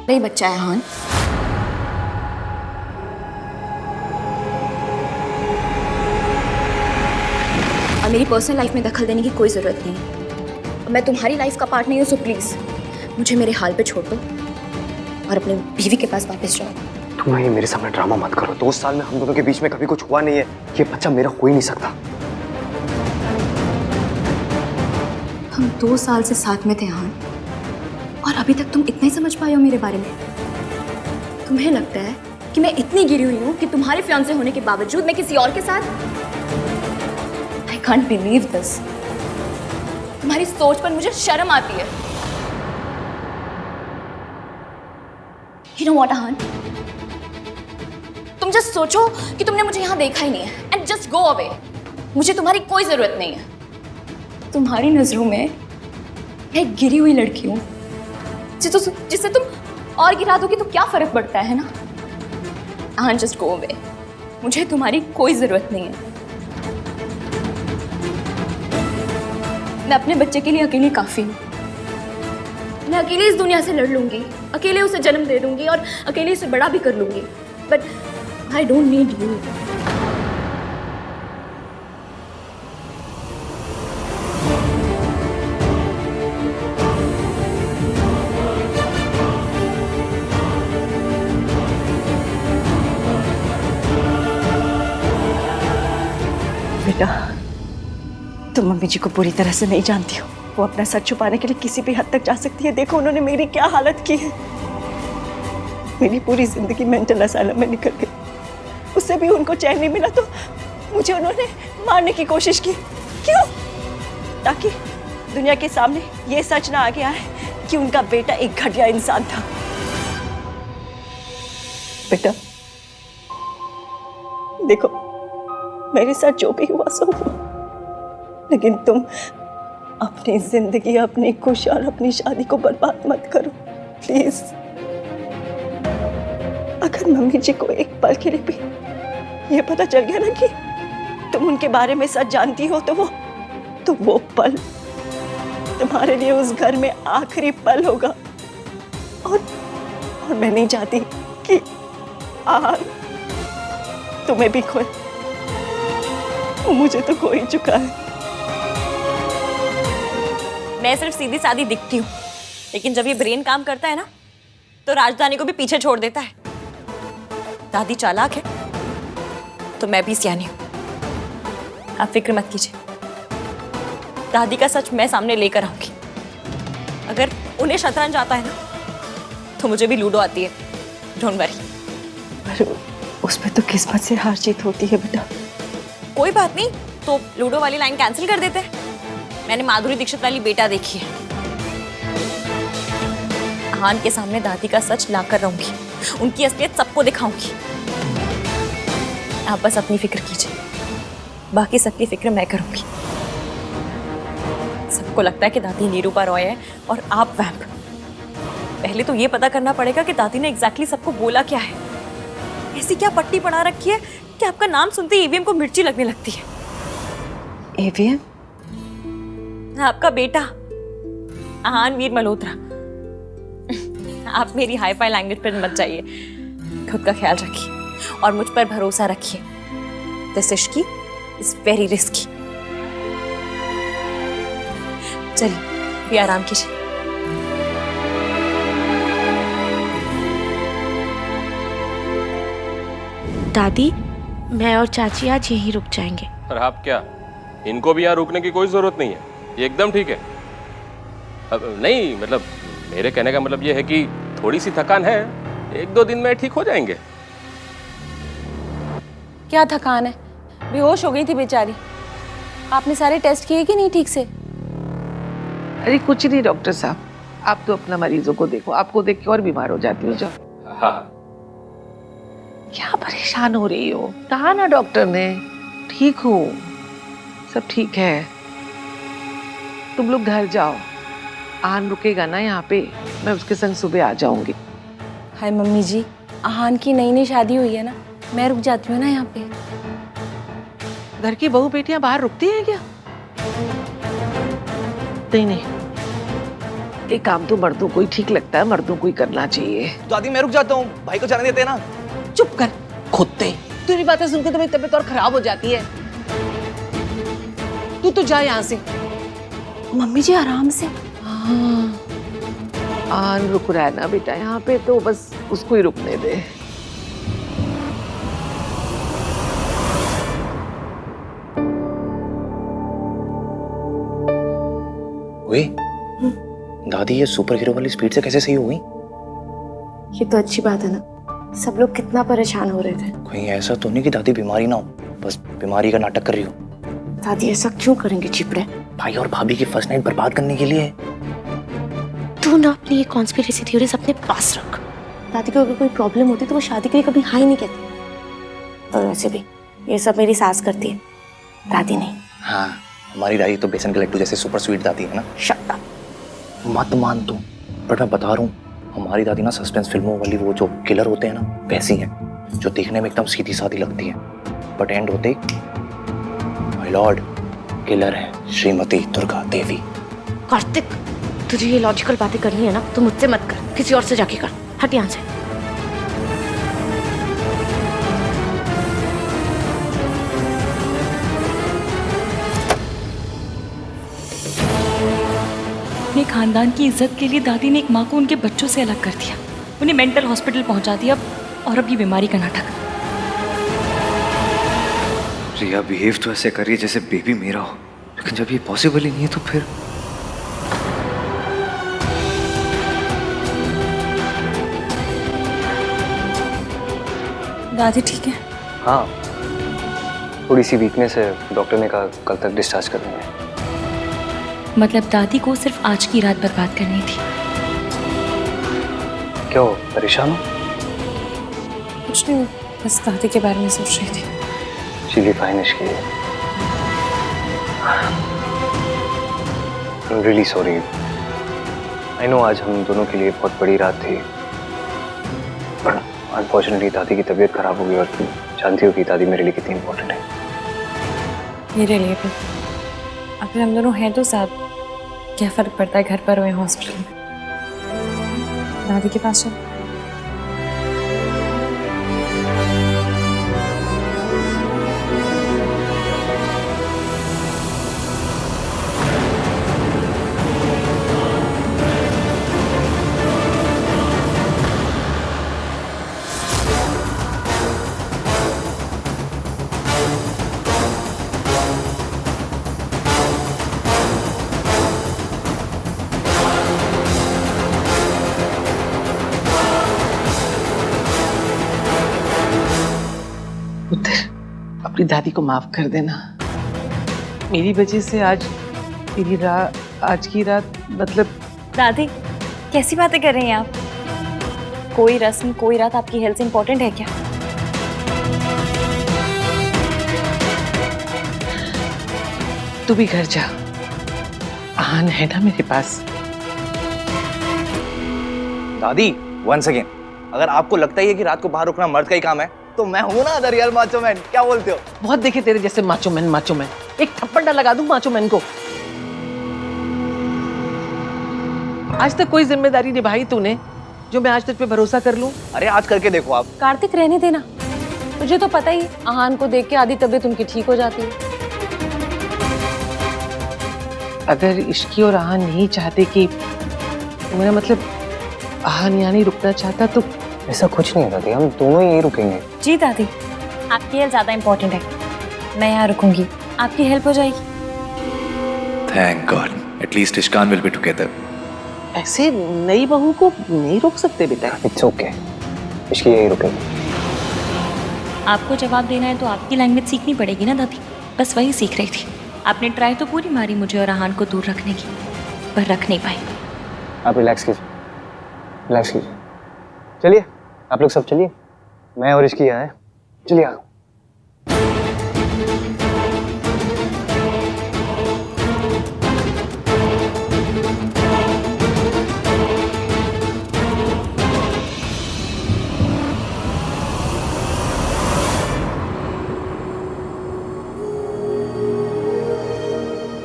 नहीं बच्चा है हान। और मेरी पर्सनल लाइफ में दखल देने की कोई जरूरत नहीं है। मैं तुम्हारी लाइफ का पार्ट नहीं हूँ, सो प्लीज मुझे मेरे हाल पे छोड़ दो और अपने बीवी के पास वापस जाओ। तुम ये मेरे सामने ड्रामा मत करो। 2 साल में हम दोनों के बीच में कभी कुछ हुआ नहीं है। ये बच्चा मेरा हो ही नहीं सकता। हम 2 साल से साथ में थे हान, और अभी तक तुम इतना ही समझ पाए हो मेरे बारे में? तुम्हें लगता है कि मैं इतनी गिरी हुई हूँ कि तुम्हारे फियांसे होने के बावजूद मैं किसी और के साथ? I can't believe this. तुम्हारी सोच पर मुझे शर्म आती है। You know what, हान? तुम जस्ट सोचो कि तुमने मुझे यहाँ देखा ही नहीं है एंड जस्ट गो अवे। मुझे तुम्हारी कोई जरूरत नहीं है। तुम्हारी नजरों में मैं एक गिरी हुई लड़की हूँ जिसे तुम और गिरा दोगी तो क्या फर्क पड़ता है ना? हान, जस्ट गो अवे। मुझे तुम्हारी कोई जरूरत नहीं है। मैं अपने बच्चे के लिए अकेली काफी हूँ। मैं अकेले इस दुनिया से लड़ लूंगी, अकेले उसे जन्म दे दूंगी और अकेले उसे बड़ा भी कर लूंगी। But I don't need you. बेटा, तुम मम्मी जी को पूरी तरह से नहीं जानती हो। वो अपना सच छुपाने के लिए किसी भी हद तक जा सकती है। देखो उन्होंने मेरी क्या हालत की है। मेरी पूरी जिंदगी मेंटल असाइलम में निकल गई। उससे भी उनको चैन नहीं मिला तो मुझे उन्होंने मारने की कोशिश की। क्यों? ताकि दुनिया के सामने ये सच ना आ गया है कि उनका बेटा एक घटिया इंसान था। बेटा देखो, मेरे साथ जो भी हुआ सो हुआ, लेकिन तुम अपनी जिंदगी, अपनी खुशी और अपनी शादी को बर्बाद मत करो प्लीज। अगर मम्मी जी को एक पल के लिए भी ये पता चल गया ना कि तुम उनके बारे में सच जानती हो, तो वो पल तुम्हारे लिए उस घर में आखिरी पल होगा। और मैं नहीं चाहती कि आज तुम्हें भी खोए। मुझे तो खो ही चुका है। मैं सिर्फ सीधी सादी दिखती हूँ, लेकिन जब ये ब्रेन काम करता है ना, तो राजधानी को भी पीछे छोड़ देता है। दादी चालाक है, तो मैं भी सियानी हूँ। आप फिक्र मत कीजिए, दादी का सच मैं सामने लेकर आऊंगी। अगर उन्हें शतरंज आता है ना, तो मुझे भी लूडो आती है। Don't worry. पर उसमें तो किस्मत से हार जीत होती है बेटा। कोई बात नहीं, तो लूडो वाली लाइन कैंसिल कर देते हैं। मैंने माधुरी दीक्षित वाली बेटा देखी है। हान के सामने दादी का सच लाकर रहूंगी, उनकी असलियत सबको दिखाऊंगी। आप बस अपनी फिक्र कीजिए, बाकी सबकी फिक्र मैं करूंगी। सबको लगता है कि दादी निरूपा रॉय है और आप वैम्प। पहले तो ये पता करना पड़ेगा कि दादी ने एग्जैक्टली सबको बोला क्या है। ऐसी क्या पट्टी पड़ा रखी है कि आपका नाम सुनते ही ईवीएम को मिर्ची लगने लगती है। ईवीएम? आपका बेटा आहान वीर मल्होत्रा। आप मेरी हाई फाई लैंग्वेज पर मत जाइए। खुद का ख्याल रखिए और मुझ पर भरोसा रखिए। This Ishki is very risky. चलिए भी आराम कीजिए। दादी, मैं और चाची आज यहीं रुक जाएंगे। और आप क्या, इनको भी यहाँ रुकने की कोई जरूरत नहीं है, ये एकदम ठीक है। अब नहीं, मतलब मेरे कहने का मतलब ये है कि थोड़ी सी थकान है, 1-2 दिन में ठीक हो जाएंगे। क्या थकान है? बेहोश हो गई थी बेचारी। आपने सारे टेस्ट किए कि नहीं ठीक से? अरे कुछ नहीं डॉक्टर साहब, आप तो अपना मरीजों को देखो, आपको देख के और बीमार हो जाती हो। जाओ। हाँ। क्या परेशान हो रही हो? कहा ना डॉक्टर ने ठीक हो, सब ठीक है। तुम लोग घर जाओ, आहान रुकेगा ना यहाँ पे, मैं उसके संग सुबह आ जाऊंगी। हाय मम्मी जी, आहान की नई नई शादी हुई है ना, मैं रुक जाती हूँ ना यहाँ पे। घर की बहू बेटियां बाहर रुकती हैं क्या? नहीं नहीं, ये काम तो मर्दों को ही ठीक लगता है, मर्दों को ही करना चाहिए। दादी मैं रुक जाता हूँ, भाई को जाने देते हैं ना। चुप कर खुदते, तेरी बातें सुनकर तो मेरी तबीयत और खराब हो जाती है। तू तो जा यहाँ से। मम्मी जी आराम से। हाँ, आन रुक रहा है ना बेटा यहाँ पे, तो बस उसको ही रुकने दे। ओए, दादी ये सुपर हीरो वाली स्पीड से कैसे सही हो गई? ये तो अच्छी बात है ना, सब लोग कितना परेशान हो रहे थे। कहीं ऐसा तो नहीं कि दादी बीमारी ना हो, बस बीमारी का नाटक कर रही हो? दादी ऐसा क्यों करेंगे चिपड़े? भाई और भाभी की फर्स्ट नाइट बर्बाद करने के लिए। तू ना अपनी ये कॉन्स्पिरेसी थ्योरीज अपने पास रख। दादी को अगर कोई प्रॉब्लम होती तो वो शादी के लिए कभी हाँ ही नहीं कहती। और वैसे भी ये सब मेरी सास करती है, दादी नहीं। हाँ, हमारी दादी तो बेसन के लड्डू जैसे सुपर स्वीट दादी है ना। Shut up. मत मान तू, बट मैं बता रहा हूँ, हमारी दादी ना सस्पेंस फिल्मों वाली वो जो किलर होते हैं ना वैसी हैं, जो देखने में एकदम सीधी सादी लगती है, बट एंड होते माय लॉर्ड किलर है श्रीमती दुर्गा देवी। कार्तिक, तुझे ये लॉजिकल बातें करनी है ना तो मुझसे मत कर, किसी और से जाके कर। हट यहाँ से। अपने खानदान की इज्जत के लिए दादी ने एक माँ को उनके बच्चों से अलग कर दिया, उन्हें मेंटल हॉस्पिटल पहुंचा दिया, और अब ये बीमारी का नाटक। रिया बिहेव तो ऐसे कर रही है जैसे बेबी मेरा हो, लेकिन जब ये पॉसिबल ही नहीं है तो फिर दादी ठीक है? हाँ, थोड़ी सी वीकनेस है, डॉक्टर ने कहा कल तक डिस्चार्ज कर देंगे। मतलब दादी को सिर्फ आज की रात बर्बाद करनी थी। क्यों परेशान हो? कुछ नहीं, बस दादी के बारे में सोच रही थी। चिली फाइन इश्क है। I'm really sorry. I know आज हम दोनों के लिए बहुत बड़ी रात थी, पर अनफॉर्चुनेटली दादी की तबीयत खराब हो गई, और तुम जानती हो कि दादी मेरे लिए कितनी इम्पोर्टेंट है। मेरे लिए भी। अगर हम दोनों हैं तो साथ, क्या फर्क पड़ता है घर पर हो या हॉस्पिटल में। दादी के पास चलो। पुत्र, अपनी दादी को माफ कर देना। मेरी वजह से आज आज की रात, मतलब दादी कैसी बातें कर रही हैं आप? कोई रस्म, कोई रात आपकी हेल्थ से इम्पोर्टेंट है क्या? तू भी घर जा, आन है ना मेरे पास। दादी वंस अगेन, अगर आपको लगता ही है कि रात को बाहर रुकना मर्द का ही काम है, तो मैं हूं ना द रियल माचो मैन। क्या बोलते हो? बहुत देखे तेरे जैसे माचो मैन। एक थप्पड़ ना लगा दूं माचो मैन को। आज तक कोई जिम्मेदारी निभाई तूने जो मैं आज तुझ पे भरोसा कर लूं? अरे आज करके देखो आप। कार्तिक रहने देना, तुझे तो पता ही, आहान को देख के आधी तबीयत उनकी ठीक हो जाती है। अगर इश्की और आहान नहीं चाहते कि, मेरा मतलब आहान यहाँ नहीं रुकना चाहता, तो ऐसा कुछ नहीं है दादी, हम दोनों ही यहीं रुकेंगे। जी दादी, आपकी हेल्थ ज्यादा इम्पोर्टेंट है, मैं यहाँ रुकूंगी, आपकी हेल्प हो जाएगी। Thank God. At least Ishkan will be together. ऐसे नई बहू को नहीं रोक सकते बेटा। इट्स ओके, इसकी यहीं रुकेंगे। आपको जवाब देना है तो आपकी लैंग्वेज सीखनी पड़ेगी ना दादी, बस वही सीख रही थी। आपने ट्राई तो पूरी मारी मुझे और आहान को दूर रखने की, पर रख नहीं पाई। आप रिलैक्स कीजिए, रिलैक्स कीजिए। चलिए आप लोग सब चलिए, मैं और इसकी यहाँ है। चलिए आओ।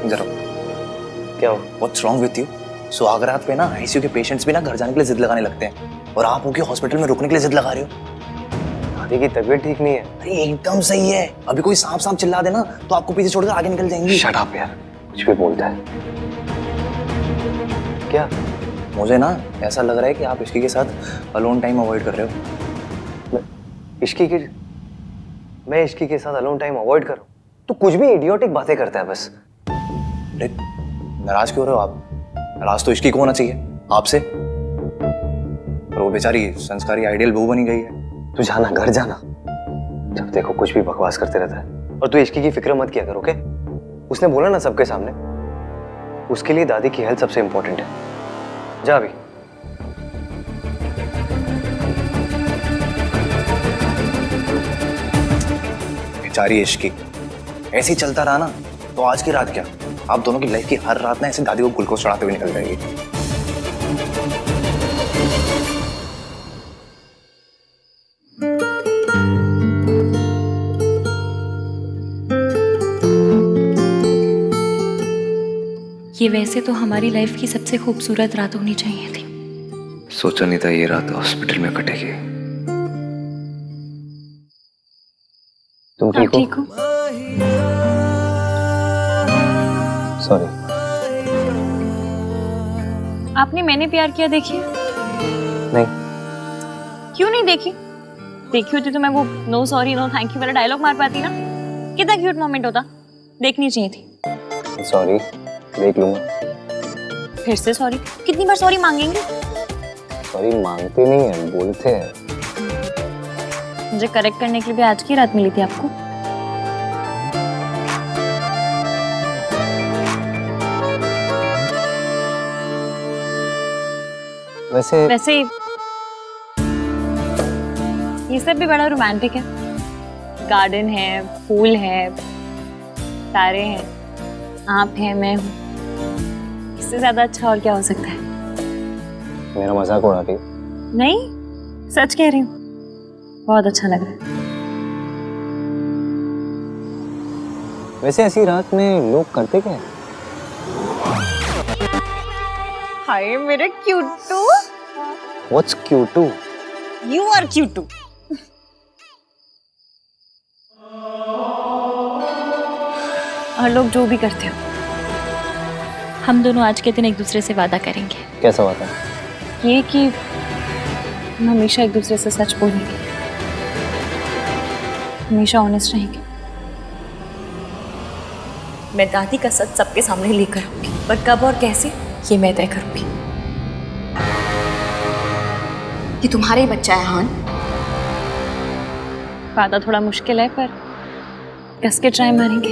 जरा क्या हो? What's wrong with you? सुहागरात पे ना आईसीयू के पेशेंट्स भी ना घर जाने के लिए जिद लगाने लगते हैं, और आप होके हॉस्पिटल में रुकने के लिए जिद लगा रहे हो। दादी की तबीयत ठीक नहीं है। अरे एकदम सही है, अभी कोई सांप सांप चिल्ला देना तो आपको पीछे छोड़कर आगे निकल जाएंगी। शट अप यार, कुछ भी बोलता है। क्या? मुझे ना ऐसा लग रहा है कि आप इश्की के साथ अलोन टाइम अवॉइड कर रहे हो। मैं इश्की के साथ अलोन टाइम अवॉइड करूं? तो कुछ भी इडियोटिक बातें करता है बस। अरे नाराज क्यों रहे हो आप? नाराज तो इश्की को होना चाहिए आपसे, और वो बेचारी संस्कारी आइडियल बहू बनी गई है। तू जाना, घर जाना। जब देखो कुछ भी बकवास करते रहता है। और तू इश्की की फिक्र मत किया कर, ओके? उसने बोला ना सबके सामने, उसके लिए दादी की हेल्थ सबसे इंपॉर्टेंट है। जा अभी। बेचारी इश्की, ऐसे ही चलता रहा ना तो आज की रात क्या, आप दोनों की लाइफ की हर रात ना ऐसे दादी को ग्लूकोज चढ़ाते हुए निकल जाएगी। ये वैसे तो हमारी लाइफ की सबसे खूबसूरत रात होनी चाहिए थी। सोचा नहीं था ये रात हॉस्पिटल में कटेगी। तुम आप ठीक हो? सॉरी। आपने मैंने प्यार किया देखी है? नहीं। क्यों नहीं देखी? देखी होती तो मैं वो no sorry no thank you वाला डायलॉग मार पाती ना। कितना क्यूट मोमेंट होता, देखनी चाहिए थी। सॉरी, देख लूंगा। फिर से सॉरी? कितनी बार सॉरी मांगेंगे? सॉरी मांगते नहीं है, बोलते हैं। मुझे करेक्ट करने के लिए भी आज की रात मिली थी आपको। वैसे ये सब भी बड़ा रोमांटिक है। गार्डन है, फूल है, तारे हैं, आप हैं, मैं हूँ। इससे ज्यादा अच्छा और क्या हो सकता है? मेरा मजाक उड़ाती? नहीं, सच कह रही हूँ। बहुत अच्छा लग रहा है। वैसे ऐसी रात में लोग करते क्या है? हाय मेरे क्यूटू। What's cute? You are cute too. और लोग जो भी करते हो, हम दोनों आज के दिन एक दूसरे से वादा करेंगे। कैसा बात है? ये कि हम हमेशा एक दूसरे से सच बोलेंगे, हमेशा ऑनेस्ट रहेंगे। मैं दादी का सच सबके सामने लेकर आऊंगी, पर कब और कैसे ये मैं तय करूंगी। ये तुम्हारा ही बच्चा है हान। वादा थोड़ा मुश्किल है, पर कस के ट्राई मारेंगे।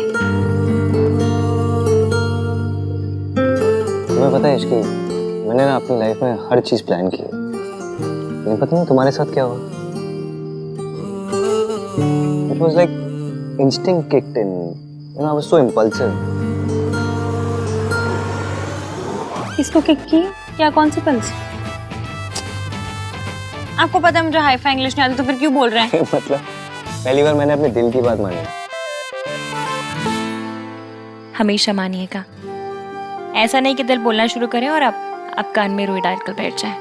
तुम्हें पता है इश्की, मैंने ना अपनी लाइफ में हर चीज प्लान की है, लेकिन पता नहीं तुम्हारे साथ क्या हुआ। It was like instinct kicked in. You know, I was so impulsive. किसको किक की? क्या कौन सी पल्स? आपको पता है मुझे हाई-फाई इंग्लिश नहीं आती, तो फिर क्यों बोल रहे हैं? मतलब पहली बार मैंने अपने दिल की बात मानी। हमेशा मानिएगा, ऐसा नहीं कि दिल बोलना शुरू करे और आप कान में रुई डालकर बैठ जाए।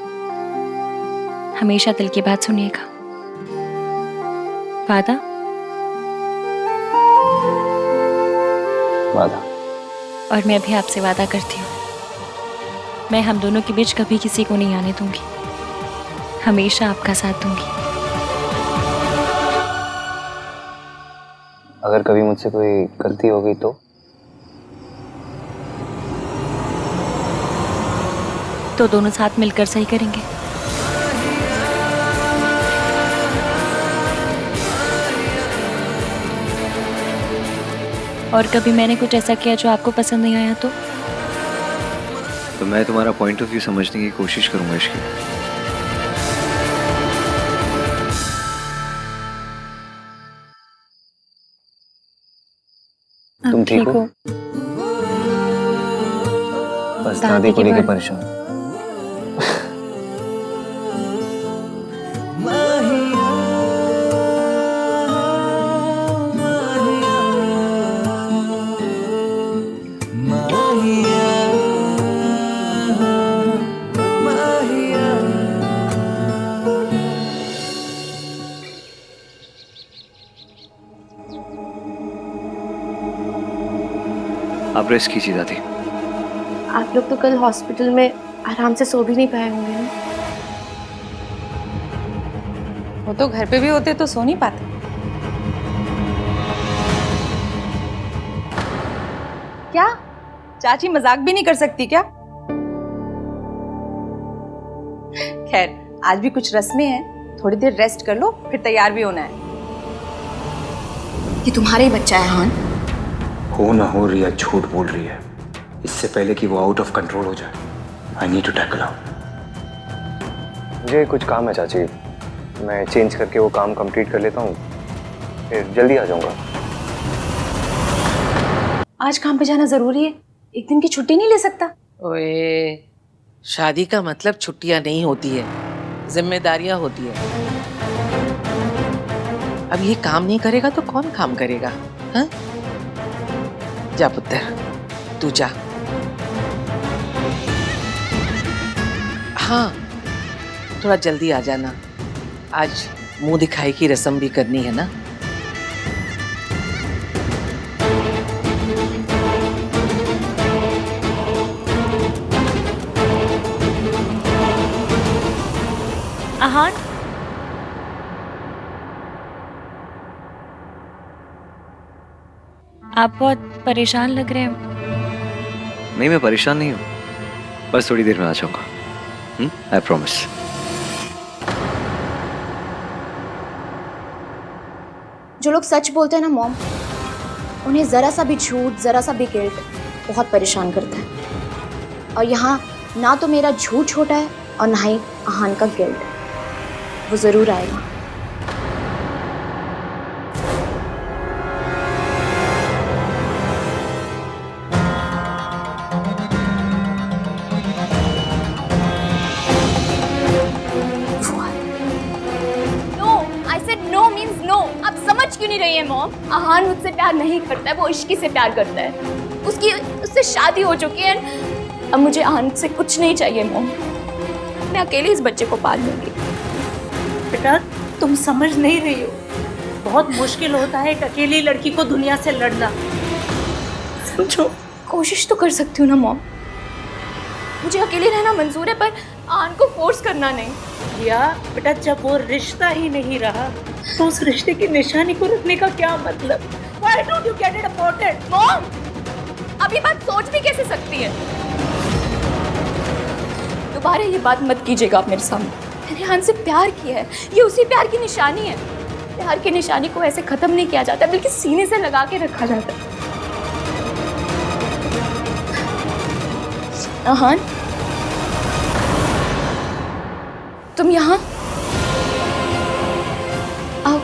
हमेशा दिल की बात सुनिएगा। वादा? वादा। और मैं भी आपसे वादा करती हूँ, मैं हम दोनों के बीच कभी किसी को नहीं आने दूंगी, हमेशा आपका साथ दूंगी। अगर कभी मुझसे कोई गलती हो गई तो दोनों साथ मिलकर सही करेंगे। और कभी मैंने कुछ ऐसा किया जो आपको पसंद नहीं आया तो मैं तुम्हारा पॉइंट ऑफ व्यू समझने की कोशिश करूंगा इश्की। तुम ठीक हो? बस दादी को लेकर परेशान। आप रेस्ट कीजिए दादी। आप लोग तो कल हॉस्पिटल में आराम से सो भी नहीं पाए होंगे ना? वो तो घर पे भी होते तो सो नहीं पाते। क्या चाची मजाक भी नहीं कर सकती क्या? खैर आज भी कुछ रस्में हैं, थोड़ी देर रेस्ट कर लो, फिर तैयार भी होना है। ये तुम्हारा ही बच्चा है हान। हो ना हो रिया झूठ बोल रही है। इससे पहले कि वो आउट ऑफ कंट्रोल हो जाए, आई नीड टू टैकल हर। मुझे कुछ काम है चाची, मैं चेंज करके वो काम कंप्लीट कर लेता हूँ, फिर जल्दी आ जाऊंगा। आज काम पे जाना जरूरी है, एक दिन की छुट्टी नहीं ले सकता? ओए, शादी का मतलब छुट्टियां नहीं होती है, जिम्मेदारियां होती है। अब ये काम नहीं करेगा तो कौन काम करेगा? हाँ? जा पुत्र, तू जा। हाँ, थोड़ा जल्दी आ जाना, आज मुंह दिखाई की रस्म भी करनी है ना। आहान, आप बहुत परेशान लग रहे हैं। नहीं, मैं परेशान नहीं हूँ, बस थोड़ी देर में आ जाऊंगा। I promise. जो लोग सच बोलते हैं ना मॉम, उन्हें जरा सा भी झूठ, जरा सा भी गिल्ट बहुत परेशान करता है। और यहाँ ना तो मेरा झूठ छोटा है और ना ही आहान का गिल्ट। वो जरूर आएगा। क्यों नहीं रही है मॉम? आहान मुझसे प्यार नहीं करता है, वो इश्की से प्यार करता है। उससे शादी हो चुकी है। अब मुझे आहान से कुछ नहीं चाहिए मॉम। मैं अकेले इस बच्चे को पाल लूंगी। बेटा तुम समझ नहीं रही हो, बहुत मुश्किल होता है एक अकेली लड़की को दुनिया से लड़ना। समझो। कोशिश तो कर सकती हूँ ना मॉम। मुझे अकेले रहना मंजूर है, पर आहान को फोर्स करना नहीं। या बेटा, जब वो रिश्ता ही नहीं रहा तो उस रिश्ते की निशानी को रखने का क्या मतलब? Why don't you get it aborted? Mom, अब ये बात सोच भी कैसे सकती है? दोबारा ये बात मत कीजिएगा आप मेरे सामने। मैंने आहान से प्यार किया है, ये उसी प्यार की निशानी है। प्यार की निशानी को ऐसे खत्म नहीं किया जाता, बल्कि सीने से लगा के रखा जाता है। आहान, तुम यहाँ आओ।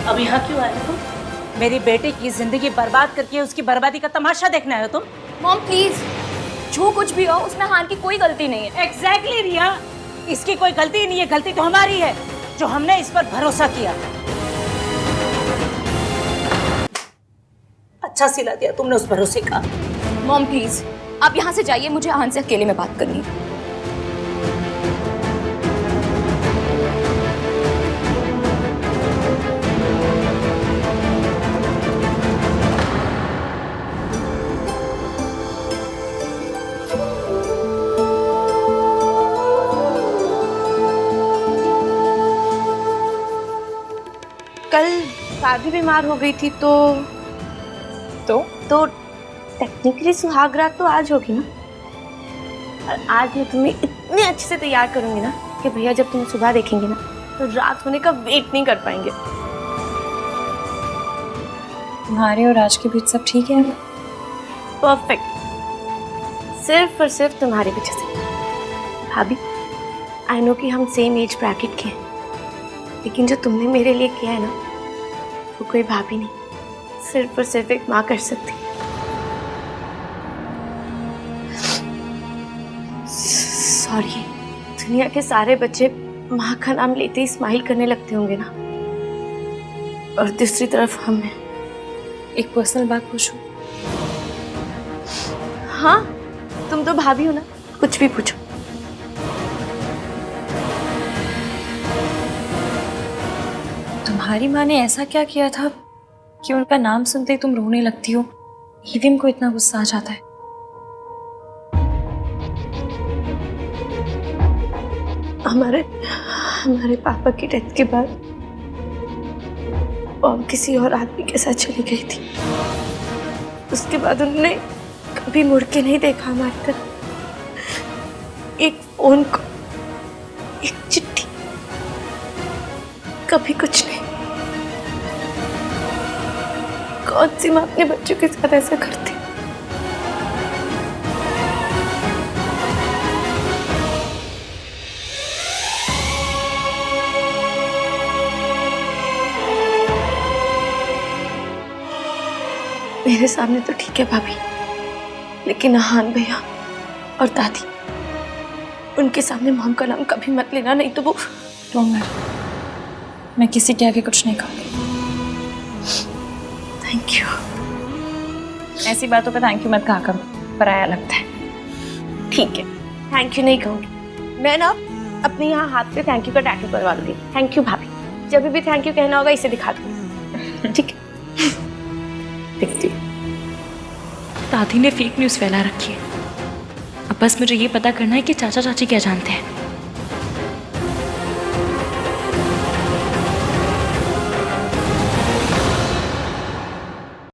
अब यहाँ क्यों आए तुम? मेरी बेटे की जिंदगी बर्बाद करके उसकी बर्बादी का तमाशा देखना है तुम? मॉम प्लीज, जो कुछ भी हो उसमें आहान की कोई गलती नहीं है। एग्जैक्टली रिया, इसकी कोई गलती नहीं है, गलती तो हमारी है जो हमने इस पर भरोसा किया। अच्छा सिला दिया तुमने उस भरोसे का। मॉम प्लीज, आप यहाँ से जाइए, मुझे आहान से अकेले में बात करनी है। कल भाभी बीमार हो गई थी तो टेक्निकली सुहाग रात तो आज होगी ना। और आज मैं तुम्हें इतने अच्छे से तैयार करूंगी ना कि भैया जब तुम सुबह देखेंगे ना तो रात होने का वेट नहीं कर पाएंगे। तुम्हारे और राज के बीच सब ठीक है? परफेक्ट, सिर्फ और सिर्फ तुम्हारी वजह से। भाभी, आई नो कि हम सेम एज ब्रैकेट के हैं, लेकिन जो तुमने मेरे लिए किया है ना, वो कोई भाभी नहीं, सिर्फ और सिर्फ एक माँ कर सकती। सॉरी, दुनिया के सारे बच्चे माँ का नाम लेते ही स्माइल करने लगते होंगे ना, और दूसरी तरफ हम हैं। एक पर्सनल बात पूछूं? हाँ, तुम तो भाभी हो ना, कुछ भी पूछो। तुम्हारी माँ ने ऐसा क्या किया था कि उनका नाम सुनते ही तुम रोने लगती हो? ईविम को इतना गुस्सा आ जाता है। हमारे पापा की डेथ के बाद मॉम किसी और आदमी के साथ चली गई थी। उसके बाद उन्होंने कभी मुड़ के नहीं देखा हमारी तरफ। एक फोन को, एक चिट्ठी, कभी कुछ नहीं। कौन सी माँ अपने बच्चों के साथ ऐसा करती? मेरे सामने तो ठीक है भाभी, लेकिन अहान भैया और दादी, उनके सामने मॉम का नाम कभी मत लेना, नहीं तो वो। मैं किसी के आगे कुछ नहीं कहूँगी। Thank you. ऐसी बातों पे थैंक यू मत कहा करो, पराया लगता है। ठीक है, थैंक यू नहीं कहूँगी। मैं ना अपने यहाँ हाथ पे थैंक यू का टैटू करवा लूंगी। थैंक यू भाभी। जब भी थैंक यू कहना होगा इसे दिखा दूंगी। ठीक है, देखती हूँ। दादी ने फेक न्यूज़ फैला रखी है। अब बस मुझे ये पता करना है कि चाचा चाची क्या जानते हैं।